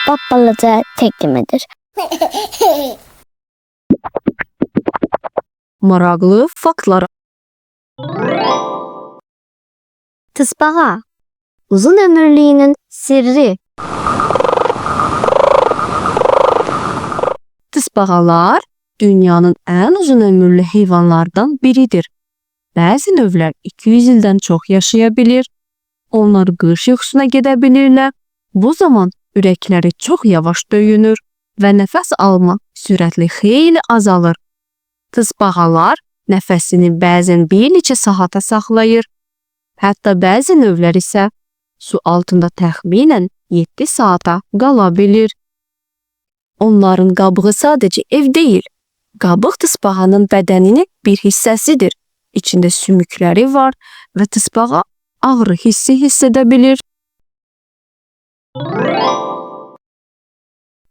balaca təqdim edir. Maraqlı faktlar. Tısbağa, uzun ömürlüyünün sirri. Tısbağalar dünyanın ən uzun ömürlü heyvanlardan biridir. Bəzi növlər 200 ildən çox yaşaya bilir. Onlar qış yuxusuna gedə bilirlər. Bu zaman ürəkləri çox yavaş döyünür və nəfəs alma sürətli xeyli azalır. Tısbağalar nəfəsini bəzən bir neçə saata saxlayır. Hətta bəzi növlər isə su altında təxminən 7 saata qala bilir. Onların qabığı sadəcə ev deyil, qabıq tısbağanın bədəninin bir hissəsidir. İçində sümükləri var və tısbağa ağrı hissi hiss edə bilir.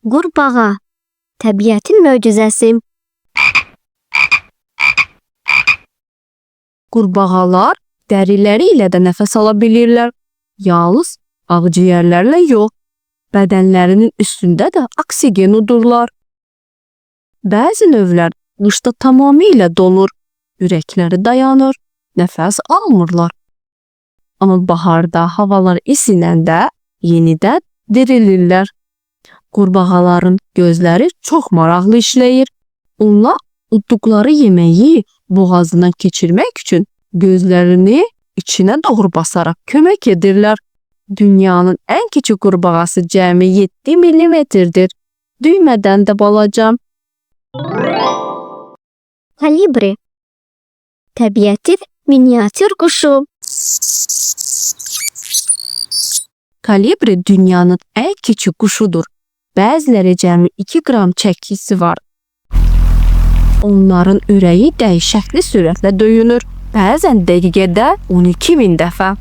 Qurbağa, təbiətin möcüzəsi. Qurbağalar dəriləri ilə də nəfəs ala bilirlər. Yalnız ağciyərlərlə yox, bədənlərinin üstündə də oksigen udurlar. Bəzi növlər qışda tamamilə donur, ürəkləri dayanır, nəfəs almırlar. Amma baharda havalar isinəndə yenidən dirilirlər. Qurbağaların gözləri çox maraqlı işləyir. Onlar udduqları yeməyi boğazından keçirmək üçün gözlərini içinə doğru basaraq kömək edirlər. Dünyanın ən kiçik qurbağası cəmi 7 millimetrdir. Düymədən də balaca. Kolibri, təbiətin miniatür quşu. Kolibri dünyanın ən kiçik quşudur. Bəziləri cəmi 2 qram çəkisi var. Onların ürəyi dəhşətli sürətlə döyünür. Bəzən dəqiqədə 12.000 dəfə.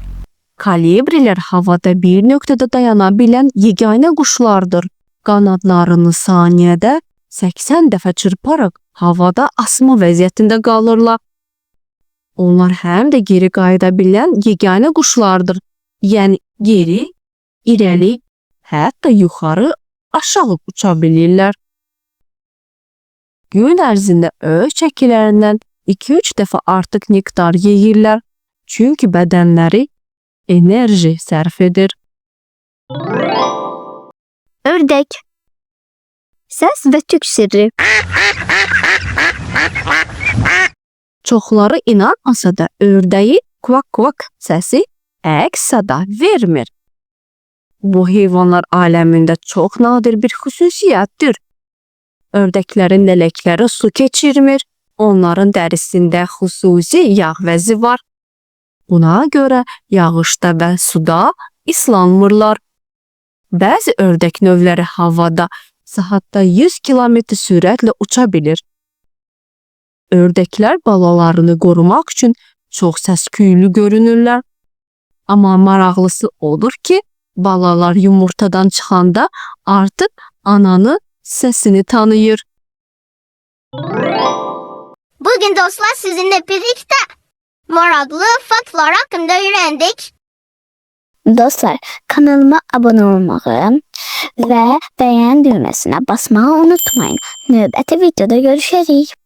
Kolibrilər havada bir nöqtədə dayana bilən yeganə quşlardır. Qanadlarını saniyədə 80 dəfə çırparaq havada asma vəziyyətində qalırlar. Onlar həm də geri qayıda bilən yeganə quşlardır. Yəni geri, irəli, hətta yuxarı, aşağı uça bilirlər. Gün ərzində öz çəkilərindən 2-3 dəfə artıq nektar yeyirlər. Çünki bədənləri enerji sərf edir. Ördək, səs və tük sirri. Çoxları inanmasa da ördəyin kvak-kvak səsi əks sada vermir. Bu heyvanlar aləmində çox nadir bir xüsusiyyətdir. Ördəklərin lələkləri su keçirmir. Onların dərisində xüsusi yağ vəzi var. Buna görə yağışda və suda islanmırlar. Bəzi ördək növləri havada saatda 100 km sürətlə uça bilir. Ördəklər balalarını qorumaq üçün çox səs-küylü görünürlər. Amma maraqlısı odur ki, balalar yumurtadan çıxanda artıq ananın səsini tanıyır. Bugün dostlar sizinle birlikte maraqlı faktlar hakkında öğrendik. Dostlar, kanalıma abone olmağı ve beğen düğmesine basmayı unutmayın. Növbəti videoda görüşərik.